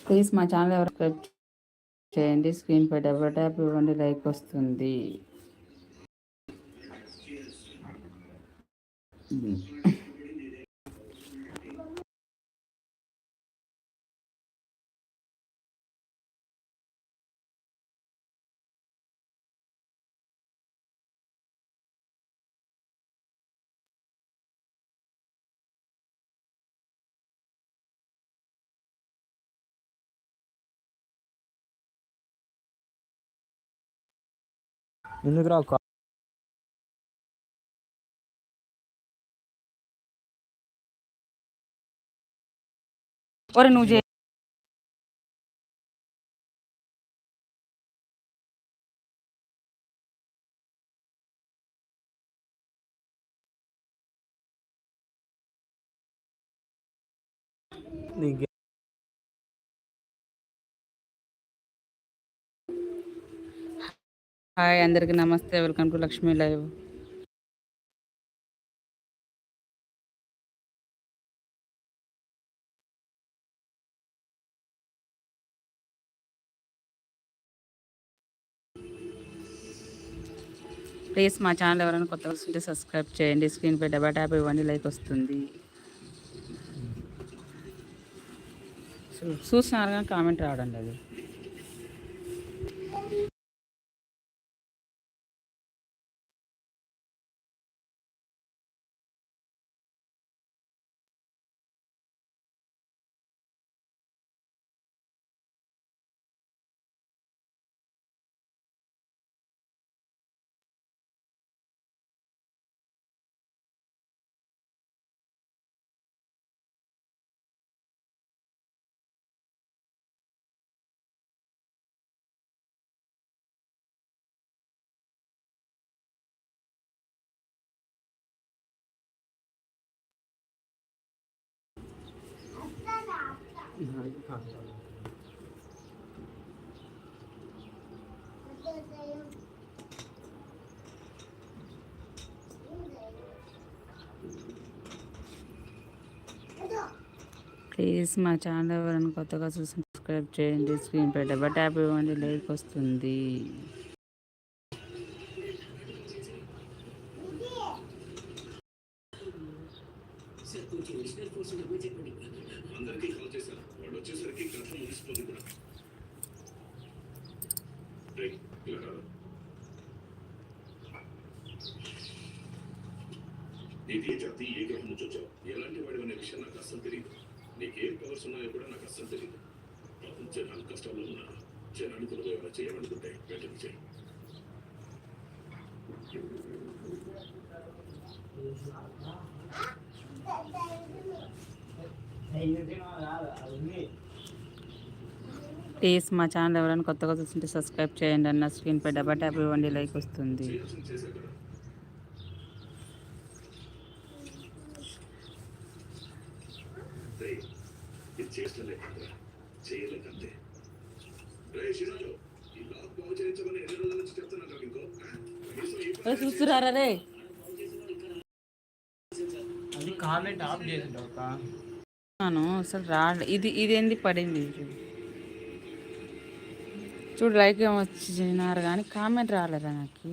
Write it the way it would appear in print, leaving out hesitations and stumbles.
Please మా channel ఎవరు subscribe చేయండి. స్క్రీన్ పై డబుల్ ట్యాప్ ఇవ్వండి, లైక్ వస్తుంది. ఎందుకు రా ఒరే నువ్వు చే హాయ్ అందరికీ నమస్తే, welcome to Lakshmi live. Please మా ఛానల్ ఎవరైనా కొత్తగా వస్తుంటే సబ్స్క్రైబ్ చేయండి. స్క్రీన్ పై డబల్ ట్యాప్ ఇవ్వండి, లైక్ వస్తుంది. చూసినారు కానీ కామెంట్ రావడం లేదు. ప్లీజ్ మా ఛానల్ ఎవరైనా కొత్తగా చూసి సబ్స్క్రైబ్ చేయండి. స్క్రీన్ పై డబల్ ట్యాప్ ఇవ్వండి, లైక్ వస్తుంది. నీకు ఏ జాతి ఏ గ్రహం నుంచి వచ్చావు, ఎలాంటి వాడు అనే విషయం నాకు అస్సలు తెలియదు. నీకేం పవర్స్ ఉన్నాయో కూడా నాకు అస్సలు తెలియదు. జనాలు కష్టాల్లో ఉన్నారు. జనాన్ని త్వరగా ఏమైనా చేయాలనుకుంటే వెంటనే చేయి. ప్లీజ్ మా ఛానల్ ఎవరైనా కొత్తగా చూస్తుంటే సబ్స్క్రైబ్ చేయండి అన్న. స్క్రీన్ పై డబల్ ట్యాప్ ఇవ్వండి, లైక్ వస్తుంది. చూస్తురారా రే, కామెంట్ ఆఫ్ చేసిండు అసలు రాలే. ఇది ఏంది పడింది చూడు, లైక్ ఏమో వచ్చినారు కానీ కామెంట్ రాలేదా నాకు.